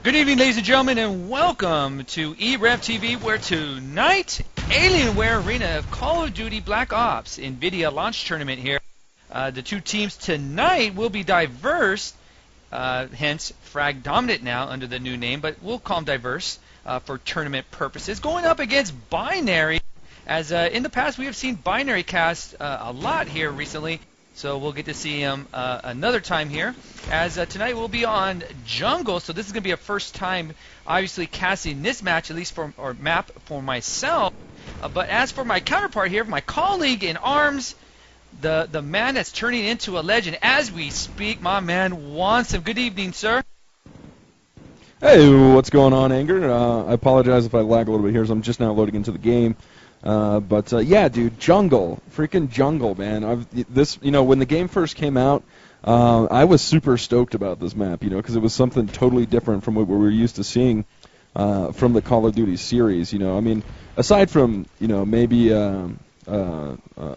Good evening, ladies and gentlemen, and welcome to e-rev TV, where tonight, Alienware Arena of Call of Duty Black Ops NVIDIA launch tournament here. The two teams tonight will be diverse, hence Fragdominant now under the new name, but we'll call them diverse for tournament purposes. Going up against Binary, as in the past we have seen Binary cast a lot here recently. So we'll get to see him another time here, as tonight we'll be on Jungle. So this is going to be a first time, obviously, casting this match, at least or map for myself. But as for my counterpart here, my colleague in arms, the man that's turning into a legend as we speak, my man Wansom. Good evening, sir. Hey, what's going on, Anger? I apologize if I lag a little bit here, as I'm just now loading into the game. But yeah, dude, Jungle, freaking Jungle, man. When the game first came out, I was super stoked about this map, because it was something totally different from what we were used to seeing from the Call of Duty series. I mean, aside from maybe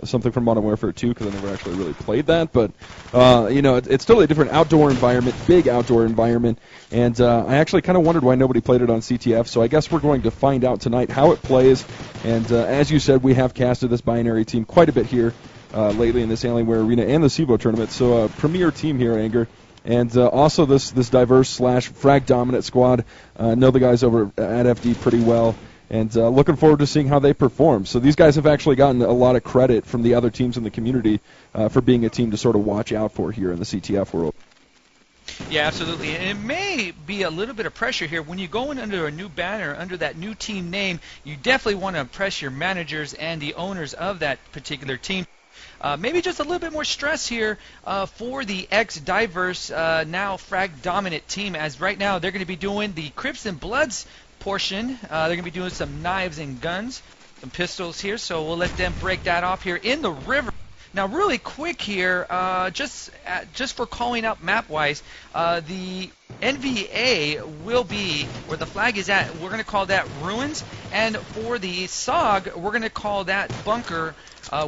something from Modern Warfare 2, because I never actually really played that, but it's totally different outdoor environment, big outdoor environment, and I actually kind of wondered why nobody played it on CTF. So I guess we're going to find out tonight how it plays. And as you said, we have casted this Binary team quite a bit here lately in this Alienware Arena and the CBO tournament. So premier team here, Anger. And also this diverse / Fragdominant squad. Know the guys over at FD pretty well. And looking forward to seeing how they perform. So these guys have actually gotten a lot of credit from the other teams in the community for being a team to sort of watch out for here in the CTF world. Yeah, absolutely. And it may be a little bit of pressure here. When you go in under a new banner, under that new team name, you definitely want to impress your managers and the owners of that particular team. Maybe just a little bit more stress here for the ex-diverse, now Fragdominant team, as right now they're going to be doing the Crips and Bloods portion. They're going to be doing some knives and guns, some pistols here, so we'll let them break that off here in the river. Now, really quick here, just for calling out map-wise, the NVA will be where the flag is at. We're going to call that Ruins, and for the SOG, we're going to call that Bunker,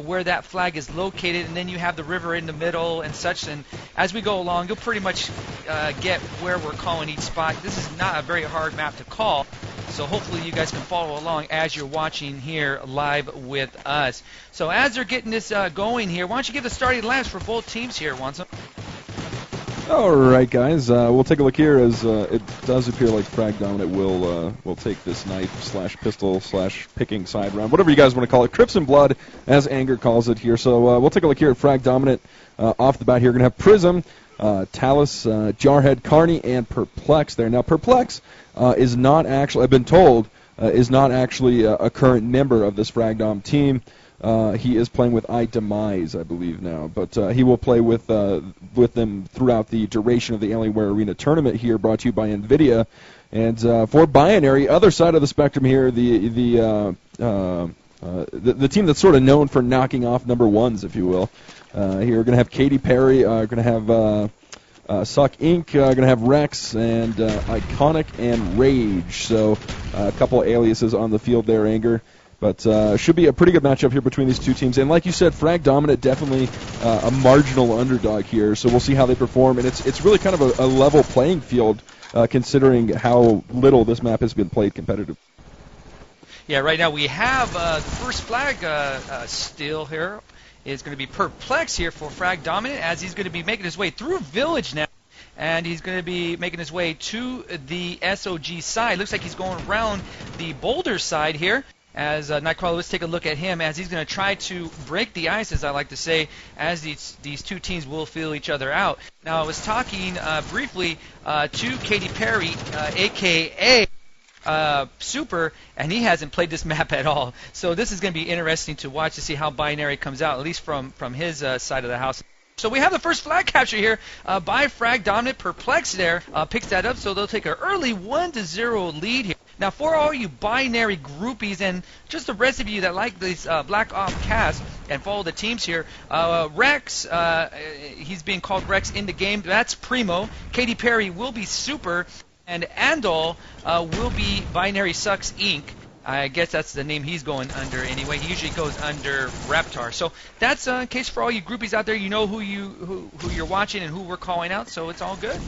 where that flag is located, and then you have the river in the middle and such. And as we go along, you'll pretty much get where we're calling each spot. This is not a very hard map to call, so hopefully you guys can follow along as you're watching here live with us. So as they're getting this going here, why don't you give the starting laps for both teams here, Wansom? All right, guys. We'll take a look here, as it does appear like Fragdominant will take this knife / pistol / picking side round, whatever you guys want to call it, Crips and Blood, as Anger calls it here. So we'll take a look here at Fragdominant off the bat here. We're going to have Prism, Talus, Jarhead, Carney, and Perplex there. Now, Perplex is not actually, I've been told, is not actually a current member of this Fragdom team. He is playing with iDemise, I believe, now, but he will play with them throughout the duration of the Alienware Arena tournament here, brought to you by NVIDIA. And for Binary, other side of the spectrum here, the team that's sort of known for knocking off number ones, if you will. Here we're going to have Katy Perry, we're going to have Suck Inc., going to have Rex, and Iconic and Rage. So a couple of aliases on the field there, Anger. But should be a pretty good matchup here between these two teams. And like you said, Fragdominant definitely a marginal underdog here. So we'll see how they perform. And it's really kind of a level playing field considering how little this map has been played competitive. Yeah, right now we have the first flag still here is going to be Perplex here for Fragdominant, as he's going to be making his way through Village now. And he's going to be making his way to the SOG side. Looks like he's going around the Boulder side here. As Nightcrawler, let's take a look at him, as he's going to try to break the ice, as I like to say, as these two teams will feel each other out. Now, I was talking briefly to Katy Perry, a.k.a. Super, and he hasn't played this map at all. So this is going to be interesting to watch to see how Binary comes out, at least from his side of the house. So we have the first flag capture here by Fragdominant. Perplex there picks that up, so they'll take an early 1-0 lead here. Now, for all you Binary groupies and just the rest of you that like these Black Ops cast and follow the teams here, Rex, he's being called Rex in the game. That's Primo. Katy Perry will be Super, and Andal will be Binary Sucks Inc. I guess that's the name he's going under anyway. He usually goes under Raptar. So that's in case for all you groupies out there, you know who you're watching and who we're calling out. So it's all good.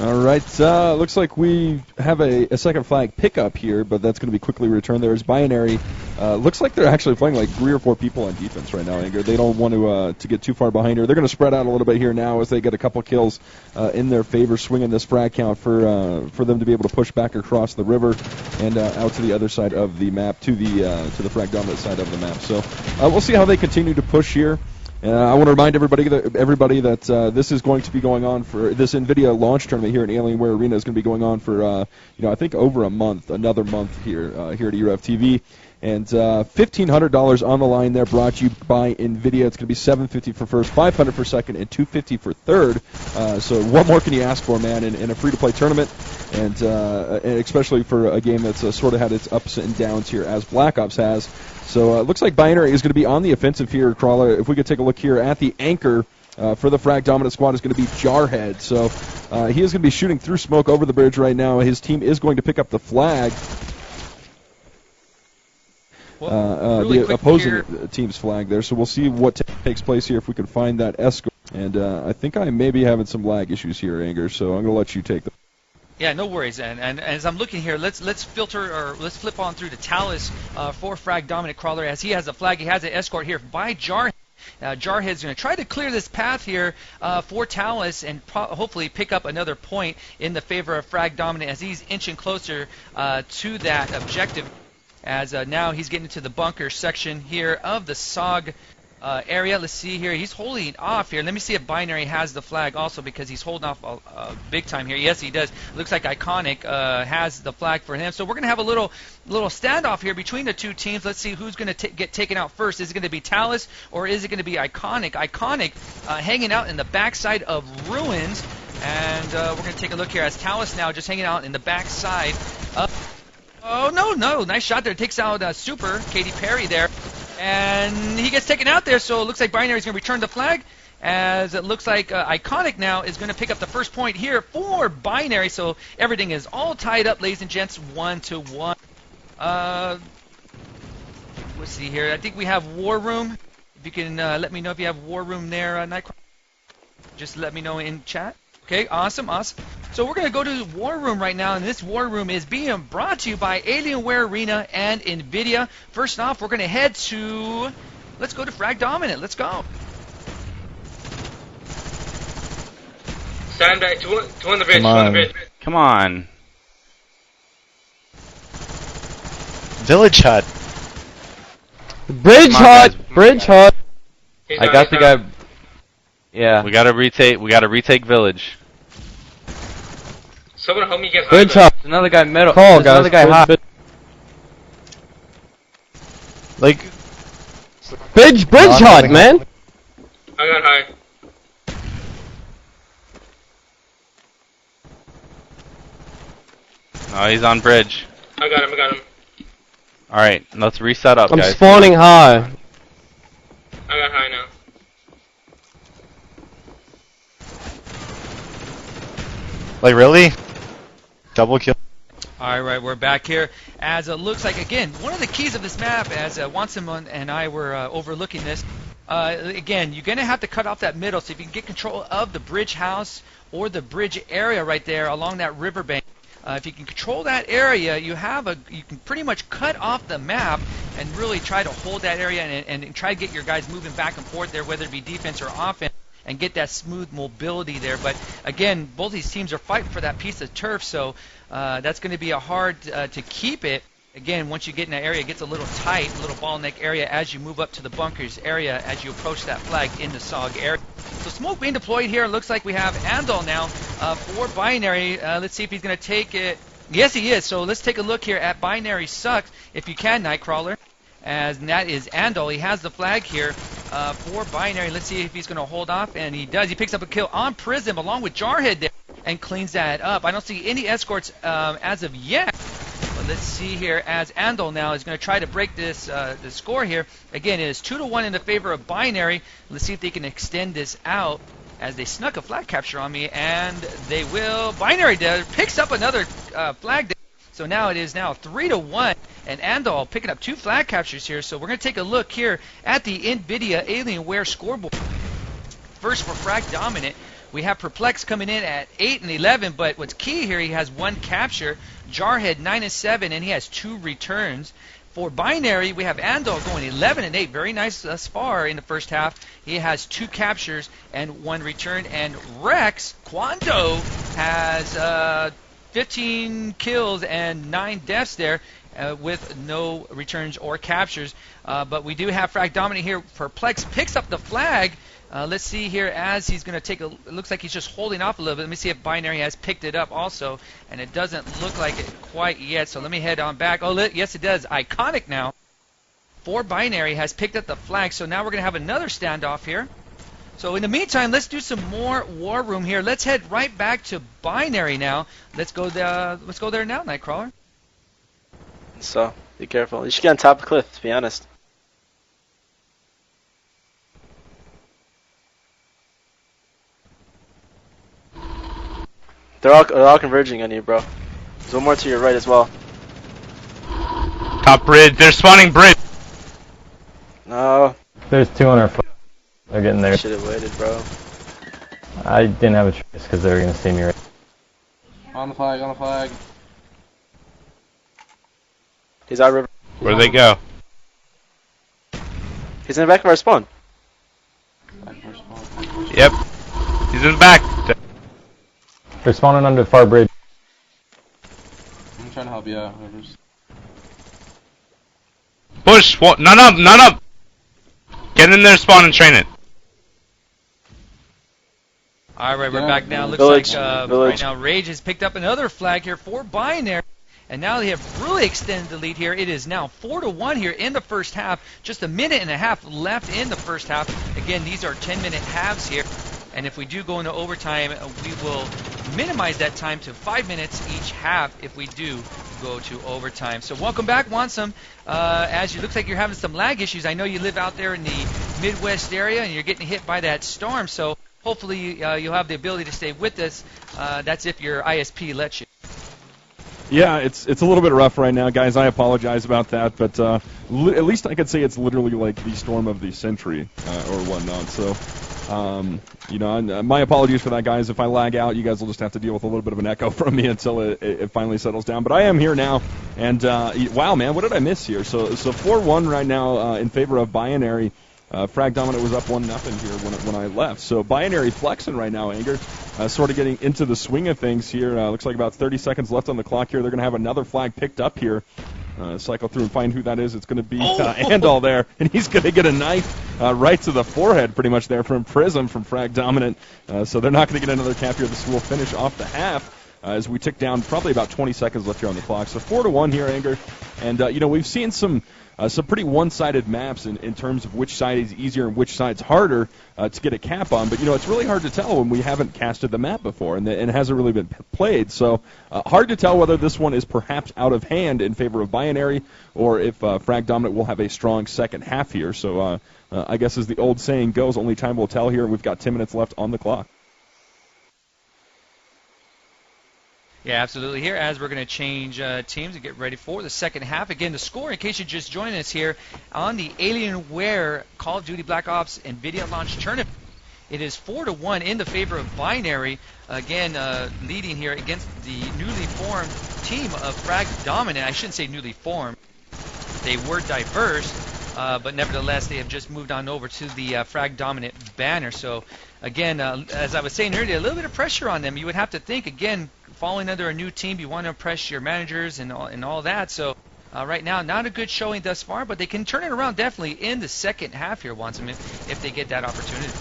All right, looks like we have a second flag pickup here, but that's going to be quickly returned. There's Binary. Looks like they're actually playing like 3 or 4 people on defense right now, Anger. They don't want to get too far behind here. They're going to spread out a little bit here now as they get a couple kills in their favor, swinging this frag count for them to be able to push back across the river and out to the other side of the map, to the frag dominant side of the map. So we'll see how they continue to push here. I want to remind everybody that this is going to be going on for this NVIDIA launch tournament here in Alienware Arena is going to be going on for I think over another month here at e-rev TV. And $1,500 on the line there, brought to you by NVIDIA. It's going to be $750 for first, $500 for second, and $250 for third. So what more can you ask for, man, in a free-to-play tournament? And especially for a game that's sort of had its ups and downs here, as Black Ops has. So it looks like Binary is going to be on the offensive here, Crawler. If we could take a look here at the anchor for the Frag Dominant squad is going to be Jarhead. So he is going to be shooting through smoke over the bridge right now. His team is going to pick up the flag. The opposing team's flag there. So we'll see what takes place here if we can find that escort. And I think I may be having some lag issues here, Anger, so I'm going to let you take them. Yeah, no worries. And as I'm looking here, let's flip on through to Talus for Frag Dominant Crawler, as he has a flag. He has an escort here by Jarhead. Jarhead's going to try to clear this path here for Talus and hopefully pick up another point in the favor of Frag Dominant as he's inching closer to that objective. As now he's getting into the bunker section here of the SOG area. Let's see here. He's holding off here. Let me see if Binary has the flag also, because he's holding off big time here. Yes, he does. Looks like Iconic has the flag for him. So we're going to have a little standoff here between the two teams. Let's see who's going to get taken out first. Is it going to be Talus or is it going to be Iconic? Iconic hanging out in the backside of Ruins. And we're going to take a look here as Talus now just hanging out in the backside of... Oh, no. Nice shot there. Takes out Super, Katy Perry there. And he gets taken out there, so it looks like Binary is going to return the flag, as it looks like Iconic now is going to pick up the first point here for Binary. So everything is all tied up, ladies and gents, 1-1. Let's see here. I think we have War Room. If you can let me know if you have War Room there, Nightcrawler. Just let me know in chat. Okay, awesome. So we're going to go to the War Room right now, and this War Room is being brought to you by Alienware Arena and NVIDIA. First off, we're going to head to... Let's go to Frag Dominant. Let's go. Stand back. To on the bridge. Come on. Village hut. Bridge hut. I got the guy. Yeah. We gotta retake village. Someone help me get Bridge hut. Another guy middle. Call, guys. Another guy hot. Like. Bridge hut, man. I got high. Oh, he's on bridge. I got him. Alright, let's reset up, guys. I'm spawning high. I got high now. Like, really? Double kill. All right, we're back here. As it looks like, again, one of the keys of this map, as Wansim and I were overlooking this, again, you're going to have to cut off that middle. So if you can get control of the bridge house or the bridge area right there along that riverbank, if you can control that area, you can pretty much cut off the map and really try to hold that area and try to get your guys moving back and forth there, whether it be defense or offense, and get that smooth mobility there. But again, both these teams are fighting for that piece of turf, so that's going to be hard to keep it. Again, once you get in that area, it gets a little tight, a little bottleneck area as you move up to the bunkers area as you approach that flag in the SOG area. So smoke being deployed here. Looks like we have Andal now for Binary. Let's see if he's going to take it. Yes, he is. So let's take a look here at Binary Sucks, if you can, Nightcrawler. As that is Andal. He has the flag here for Binary. Let's see if he's going to hold off, and he does. He picks up a kill on Prism along with Jarhead there and cleans that up. I don't see any escorts as of yet. But let's see here as Andal now is going to try to break this the score here. Again, it is 2-1 in the favor of Binary. Let's see if they can extend this out, as they snuck a flag capture on me, and they will. Binary picks up another flag there. So now it is 3-1, and Andal picking up 2 flag captures here. So we're going to take a look here at the NVIDIA Alienware scoreboard. First for Frag Dominant, We have Perplex coming in at 8 and 11, but what's key here, he has 1 capture. Jarhead 9 and 7, and he has 2 returns. For Binary, we have Andal going 11 and 8, very nice thus far in the first half. He has 2 captures and 1 return. And Rex Quando has 15 kills and 9 deaths there. With no returns or captures. But we do have Frag Dominant here. Perplex picks up the flag. Let's see here as he's going to take a... It looks like he's just holding off a little bit. Let me see if Binary has picked it up also. And it doesn't look like it quite yet. So let me head on back. Oh, yes, it does. Iconic now. For Binary has picked up the flag. So now we're going to have another standoff here. So in the meantime, let's do some more War Room here. Let's head right back to Binary now. Let's go there now, Nightcrawler. So, be careful. You should get on top of the cliff, to be honest. They're all converging on you, bro. There's one more to your right as well. Top bridge. They're spawning bridge. No. There's 2 on our foot. They're getting there. Should have waited, bro. I didn't have a choice because they were going to see me right. On the flag, on the flag. He's out river. Where'd they go? He's in the back of our spawn. Yep. He's in the back. They're spawning under the far bridge. I'm trying to help you out. Push. None up. None up. Get in there, spawn, and train it. All right, we're back now. Looks Village. like right now Rage has picked up another flag here for Binary. And now they have really extended the lead here. It is now 4-1 here in the first half. Just a minute and a half left in the first half. Again, these are 10-minute halves here. And if we do go into overtime, we will minimize that time to 5 minutes each half if we do go to overtime. So welcome back, Wansome. As you looks like you're having some lag issues. I know you live out there in the Midwest area and you're getting hit by that storm. So hopefully you'll have the ability to stay with us. That's if your ISP lets you. Yeah, it's a little bit rough right now, guys. I apologize about that, but at least I could say it's literally like the storm of the century or whatnot. So, my apologies for that, guys. If I lag out, you guys will just have to deal with a little bit of an echo from me until it finally settles down. But I am here now, and wow, man, what did I miss here? So 4-1 right now in favor of Binary. Frag Dominant was up 1-0 here when I left. So Binary flexing right now, Anger. Sort of getting into the swing of things here. Looks like about 30 seconds left on the clock here. They're going to have another flag picked up here. Cycle through and find who that is. It's going to be Andal there, and he's going to get a knife right to the forehead pretty much there from Prism from Frag Dominant. So they're not going to get another cap here. This will finish off the half. As we tick down probably about 20 seconds left here on the clock. So 4-1 here, Anger. And, we've seen some pretty one-sided maps in terms of which side is easier and which side's harder to get a cap on. But, it's really hard to tell when we haven't casted the map before and it hasn't really been played. So hard to tell whether this one is perhaps out of hand in favor of Binary or if Frag Dominant will have a strong second half here. So I guess as the old saying goes, only time will tell here. We've got 10 minutes left on the clock. Yeah, absolutely. Here, as we're going to change teams and get ready for the second half. Again, the score, in case you're just joining us here on the Alienware Call of Duty Black Ops NVIDIA Launch Tournament. It is 4-1 in the favor of Binary. Again, leading here against the newly formed team of Frag Dominant. I shouldn't say newly formed. They were diverse, but nevertheless, they have just moved on over to the Frag Dominant banner. So, again, as I was saying earlier, a little bit of pressure on them. You would have to think, again, falling under a new team, you want to impress your managers and all that. So right now, not a good showing thus far, but they can turn it around definitely in the second half here, Wansome, if they get that opportunity.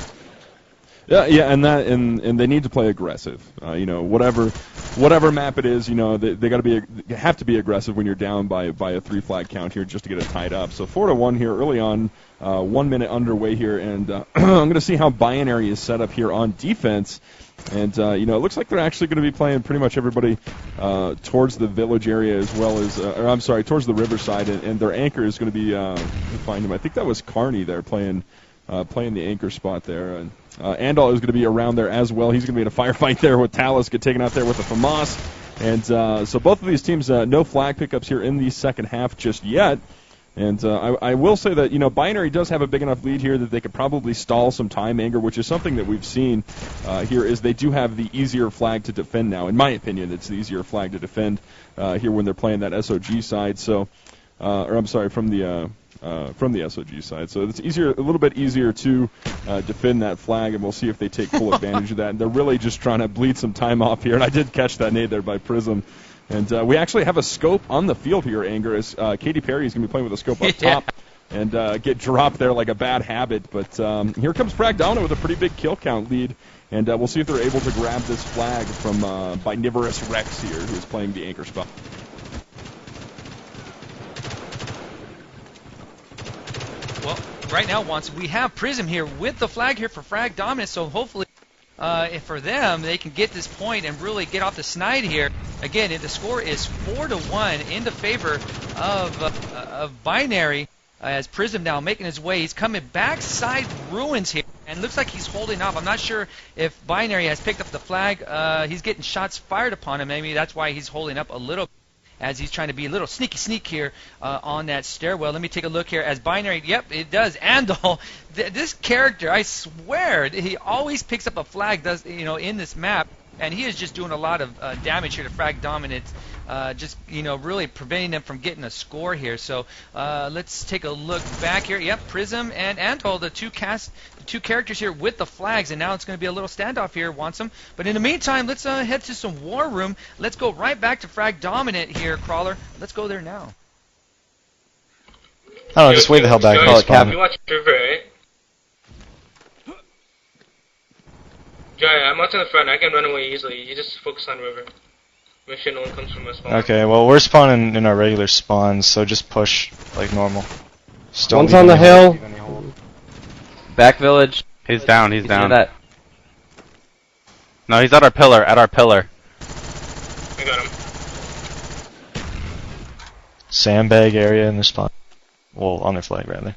Yeah, and they need to play aggressive. Whatever map it is, they have to be aggressive when you're down by a 3 flag count here just to get it tied up. So 4-1 here early on, 1 minute underway here, and I'm going to see how Binary is set up here on defense. And, it looks like they're actually going to be playing pretty much everybody towards the village area as well as, towards the riverside. And their anchor is going to be, find him. I think that was Carney there playing the anchor spot there. And Andal is going to be around there as well. He's going to be in a firefight there with Talus, get taken out there with the FAMAS. And so both of these teams, no flag pickups here in the second half just yet. And I will say that, Binary does have a big enough lead here that they could probably stall some time, Anger, which is something that we've seen here, is they do have the easier flag to defend now. In my opinion, it's the easier flag to defend here when they're playing that SOG side. So, or I'm sorry, from the SOG side. So it's a little bit easier to defend that flag, and we'll see if they take full advantage of that. And they're really just trying to bleed some time off here, and I did catch that nade there by Prism. And we actually have a scope on the field here, Anger, as Katy Perry is going to be playing with a scope up top and get dropped there like a bad habit. But here comes Fragdominant with a pretty big kill count lead, and we'll see if they're able to grab this flag from Biniverous Rex here, who is playing the anchor spot. Well, right now, we have Prism here with the flag here for Fragdominant, so hopefully if for them, they can get this point and really get off the snide here. Again, the score is 4-1 in the favor of Binary, as Prism now making his way. He's coming backside Ruins here, and looks like he's holding off. I'm not sure if Binary has picked up the flag. He's getting shots fired upon him. Maybe that's why he's holding up a little bit, as he's trying to be a little sneak here on that stairwell. Let me take a look here as Binary. Yep, it does. Andal, this character, I swear, he always picks up a flag. In this map, and he is just doing a lot of damage here to Fragdominant. Just really preventing them from getting a score here. So let's take a look back here. Yep, Prism and Andal, the two characters here with the flags, and now it's going to be a little standoff here, Wansum. But in the meantime, let's head to some War Room. Let's go right back to Fragdominant here, Crawler. Let's go there now. Oh, just way the hell back. Call it Cap. You watch River, right? Jay, I'm watching the front. I can run away easily. You just focus on River. Make sure no one comes from my spawn. Okay, well, we're spawning in our regular spawns, so just push like normal. One's on the hill. Back village. He's down. He's down. That. No, he's at our pillar. I got him. Sandbag area in the spawn. Well, on their flag rather.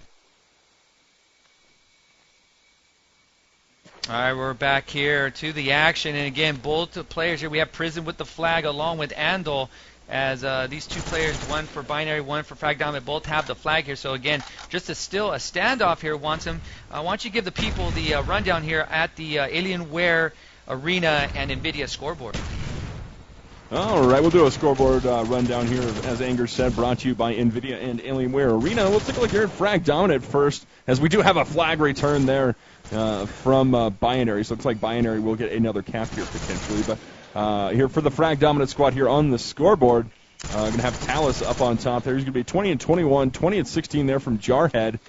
All right, we're back here to the action, and again, both the players here. We have Prism with the flag along with Andal, as these two players, one for Binary, one for Fragdominant, both have the flag here. So again, just still a standoff here, Wansum. Why don't you give the people the rundown here at the Alienware Arena and NVIDIA scoreboard? All right, we'll do a scoreboard rundown here, as Anger said, brought to you by NVIDIA and Alienware Arena. We'll take a look here at Fragdominant first, as we do have a flag return there from Binary. So it looks like Binary will get another cap here potentially. But here for the Fragdominant squad here on the scoreboard, going to have Talus up on top there. He's going to be 20 and 21, 20 and 16 there from Jarhead.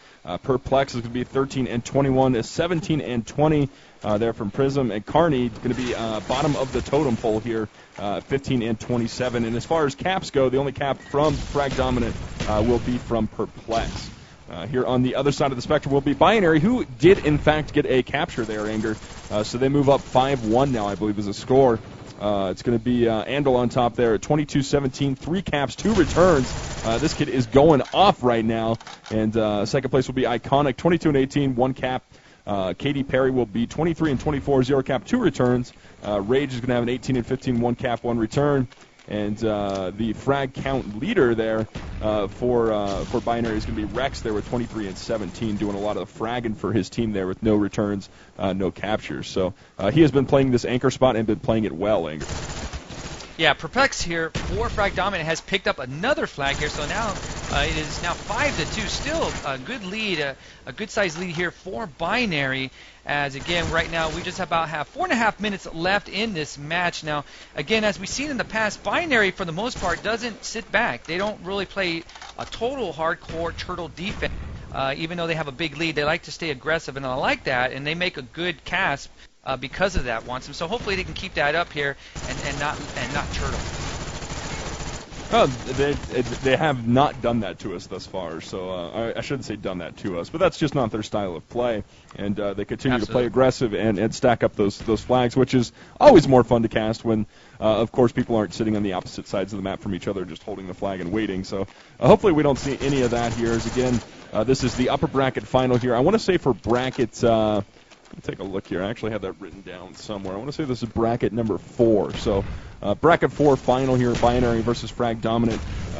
Perplex is going to be 13 and 21, 17 and 20 there from Prism. And Carney is going to be bottom of the totem pole here, 15 and 27. And as far as caps go, the only cap from Fragdominant will be from Perplex. Here on the other side of the spectrum will be Binary, who did in fact get a capture there, Anger. So they move up 5-1 now, I believe, is a score. It's going to be Andal on top there at 22-17, 3 caps, 2 returns. This kid is going off right now. And second place will be Iconic, 22 and 18, 1 cap. Katy Perry will be 23 and 24, 0 cap, 2 returns. Rage is going to have an 18 and 15, 1 cap, 1 return. And the frag count leader there for Binary is going to be Rex there with 23 and 17, doing a lot of the fragging for his team there with no returns, no captures. So he has been playing this anchor spot and been playing it well, Anger. Yeah, Perplex here for Fragdominant has picked up another flag here, so now it is now 5-2. Still a good lead, a good-sized lead here for Binary. As again, right now we just about have 4.5 minutes left in this match. Now, again, as we've seen in the past, Binary for the most part doesn't sit back. They don't really play a total hardcore turtle defense. Even though they have a big lead, they like to stay aggressive, and I like that, and they make a good cast because of that, Wansum. So hopefully they can keep that up here and not turtle. Oh, they have not done that to us thus far, so I shouldn't say done that to us, but that's just not their style of play, and they continue to play aggressive and stack up those flags, which is always more fun to cast when, of course, people aren't sitting on the opposite sides of the map from each other, just holding the flag and waiting. So hopefully we don't see any of that here, as again, this is the upper bracket final here. I want to say for bracket, let me take a look here. I actually have that written down somewhere. I want to say this is bracket number 4. So bracket 4 final here, Binary versus Fragdominant.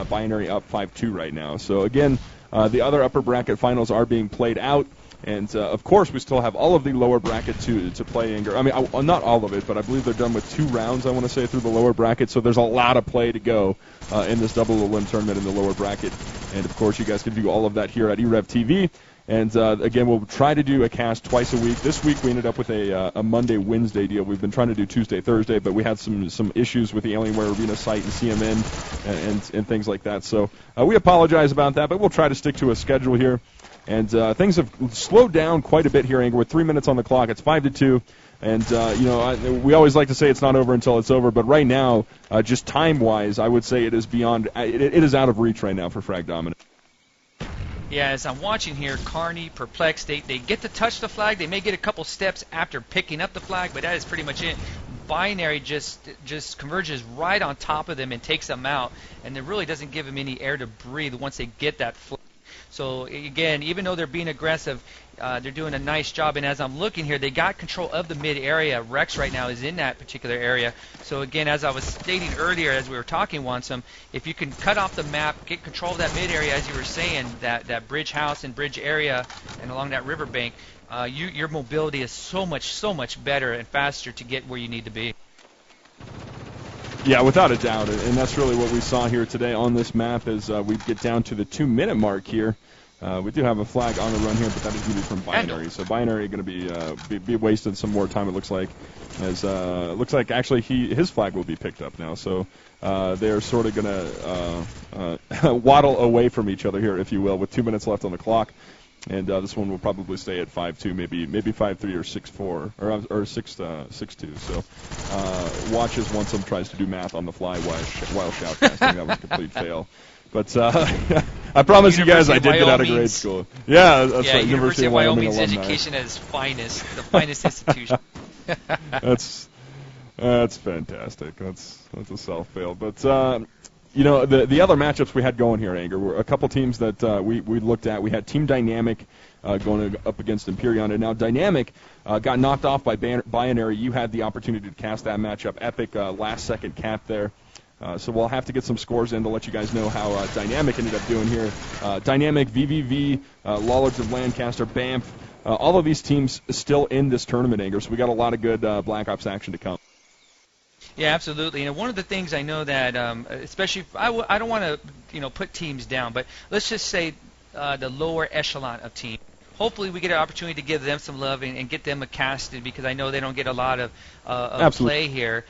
Binary up 5-2 right now. So again, The other upper bracket finals are being played out. And, of course, we still have all of the lower bracket to play. I mean, not all of it, but I believe they're done with 2 rounds, I want to say, through the lower bracket. So there's a lot of play to go in this double elim tournament in the lower bracket. And, of course, you guys can do all of that here at e-rev TV. And, again, we'll try to do a cast twice a week. This week we ended up with a Monday-Wednesday deal. We've been trying to do Tuesday-Thursday, but we had some issues with the Alienware Arena site and CMN and things like that. So we apologize about that, but we'll try to stick to a schedule here. And things have slowed down quite a bit here, Anger. With 3 minutes on the clock, it's 5-2. And, we always like to say it's not over until it's over. But right now, just time-wise, I would say it is beyond it is out of reach right now for Frag Dominant. Yeah, as I'm watching here, Carney, Perplex, they get to touch the flag. They may get a couple steps after picking up the flag, but that is pretty much it. Binary just converges right on top of them and takes them out. And it really doesn't give them any air to breathe once they get that flag. So, again, even though they're being aggressive, they're doing a nice job. And as I'm looking here, they got control of the mid area. Rex right now is in that particular area. So, again, as I was stating earlier as we were talking, Wansum, if you can cut off the map, get control of that mid area, as you were saying, that bridge house and bridge area and along that riverbank, your mobility is so much better and faster to get where you need to be. Yeah, without a doubt, and that's really what we saw here today on this map as we get down to the 2-minute mark here. We do have a flag on the run here, but that is going to be from Binary. So Binary going to be wasting some more time, it looks like. As it looks like actually his flag will be picked up now. So they're sort of going to waddle away from each other here, if you will, with 2 minutes left on the clock. And this one will probably stay at 5-2, maybe 5-3 or 6-4 or 6-2. So watch as Wansum tries to do math on the fly while shoutcasting. That was a complete fail. But I promise you guys, I did get out of grade school. Yeah, that's right. University of Wyoming's education at its finest, the finest institution. That's fantastic. That's a self fail, but. The other matchups we had going here, Anger, were a couple teams that we looked at. We had Team Dynamic going up against Empyrean, and now Dynamic got knocked off by Binary. You had the opportunity to cast that matchup. Epic last-second cap there. So we'll have to get some scores in to let you guys know how Dynamic ended up doing here. Dynamic, VVV, Lollards of Lancaster, Banff, all of these teams still in this tournament, Anger, so we got a lot of good Black Ops action to come. Yeah, absolutely. And one of the things I know that, especially, I don't want to, put teams down, but let's just say the lower echelon of teams. Hopefully, we get an opportunity to give them some love and get them casted because I know they don't get a lot of play here.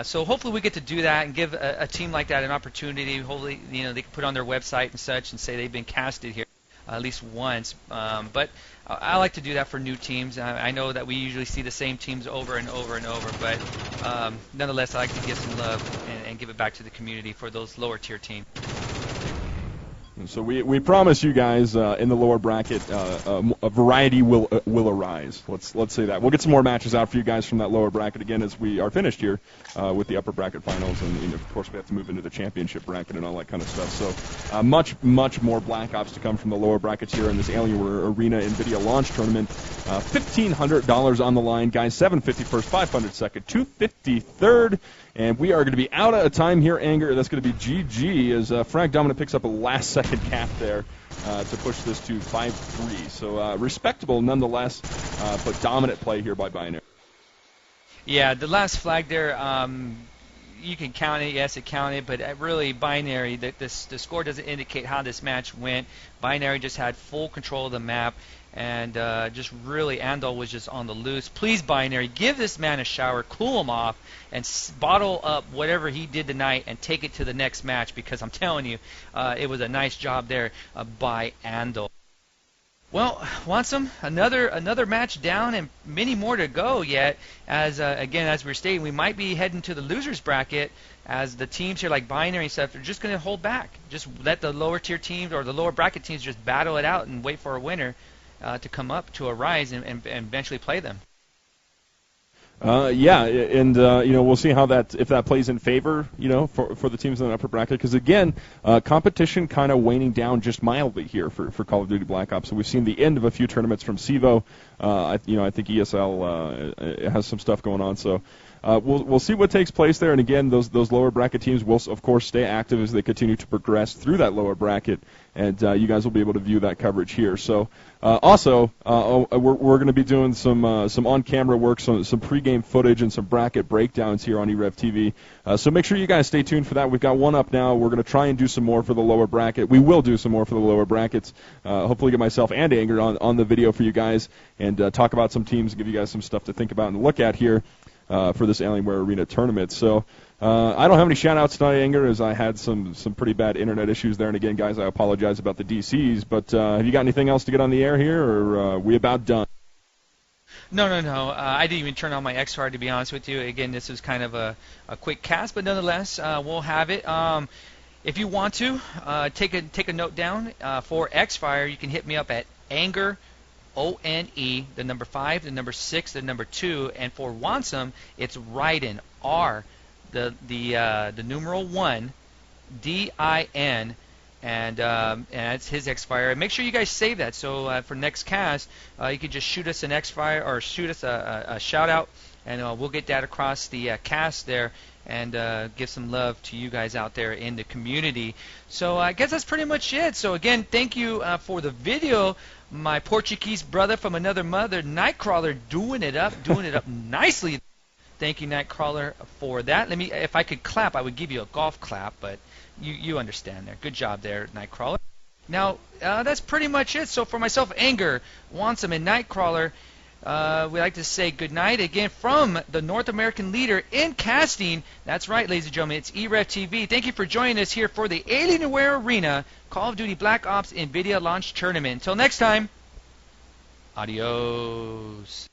So hopefully, we get to do that and give a team like that an opportunity. Hopefully, they can put on their website and such and say they've been casted here at least once. But I like to do that for new teams. I know that we usually see the same teams over and over and over, but nonetheless, I like to give some love and give it back to the community for those lower tier teams. So we promise you guys in the lower bracket a variety will arise. Let's say that. We'll get some more matches out for you guys from that lower bracket again as we are finished here with the upper bracket finals, and of course we have to move into the championship bracket and all that kind of stuff. So much more Black Ops to come from the lower brackets here in this Alienware Arena NVIDIA launch tournament. $1,500 on the line, guys. $750 first, $500 second, $250 third. And we are going to be out of time here, Anger. That's going to be GG as Frag Dominant picks up a last-second cap there to push this to 5-3. So respectable nonetheless, but dominant play here by Binary. Yeah, the last flag there, you can count it. Yes, it counted, but really Binary, the score doesn't indicate how this match went. Binary just had full control of the map. And just really, Andal was just on the loose. Please, Binary, give this man a shower, cool him off, and bottle up whatever he did tonight and take it to the next match because I'm telling you, it was a nice job there by Andal. Well, Wansum, another match down and many more to go yet. As again, as we were stating, we might be heading to the losers bracket as the teams here like Binary and stuff are just going to hold back. Just let the lower tier teams or the lower bracket teams just battle it out and wait for a winner to come up to a rise and eventually play them. We'll see how if that plays in favor, for the teams in the upper bracket. Because again, competition kind of waning down just mildly here for Call of Duty Black Ops. So we've seen the end of a few tournaments from CEVO. I think ESL has some stuff going on. So we'll see what takes place there. And again, those lower bracket teams will of course stay active as they continue to progress through that lower bracket, and you guys will be able to view that coverage here. So also, we're going to be doing some on-camera work, some pregame footage, and some bracket breakdowns here on e-rev TV. So make sure you guys stay tuned for that. We've got one up now. We're going to try and do some more for the lower bracket. We will do some more for the lower brackets. Hopefully get myself and Anger on the video for you guys and talk about some teams, give you guys some stuff to think about and look at here for this Alienware Arena tournament. So I don't have any shout-outs tonight, Anger, as I had some pretty bad internet issues there. And again, guys, I apologize about the DCs. But have you got anything else to get on the air here, or are we about done? No. I didn't even turn on my X-Fire, to be honest with you. Again, this was kind of a quick cast, but nonetheless, we'll have it. If you want to, take a note down for X-Fire, you can hit me up at Anger, O-N-E, the number 5, the number 6, the number 2, and for Wansome, it's Raiden, R, the numeral 1, D-I-N, and it's his X-Fire. And make sure you guys save that, so for next cast, you can just shoot us an X-Fire or shoot us a shout-out, and we'll get that across the cast there and give some love to you guys out there in the community. So I guess that's pretty much it. So again, thank you for the video. My Portuguese brother from another mother, Nightcrawler, doing it up nicely. Thank you, Nightcrawler, for that. If I could clap, I would give you a golf clap, but you understand there. Good job there, Nightcrawler. Now, that's pretty much it. So for myself, Anger, Wansome, and Nightcrawler, we'd like to say goodnight again from the North American leader in casting. That's right, ladies and gentlemen, it's e-rev TV. Thank you for joining us here for the Alienware Arena Call of Duty Black Ops NVIDIA Launch Tournament. Until next time, adios.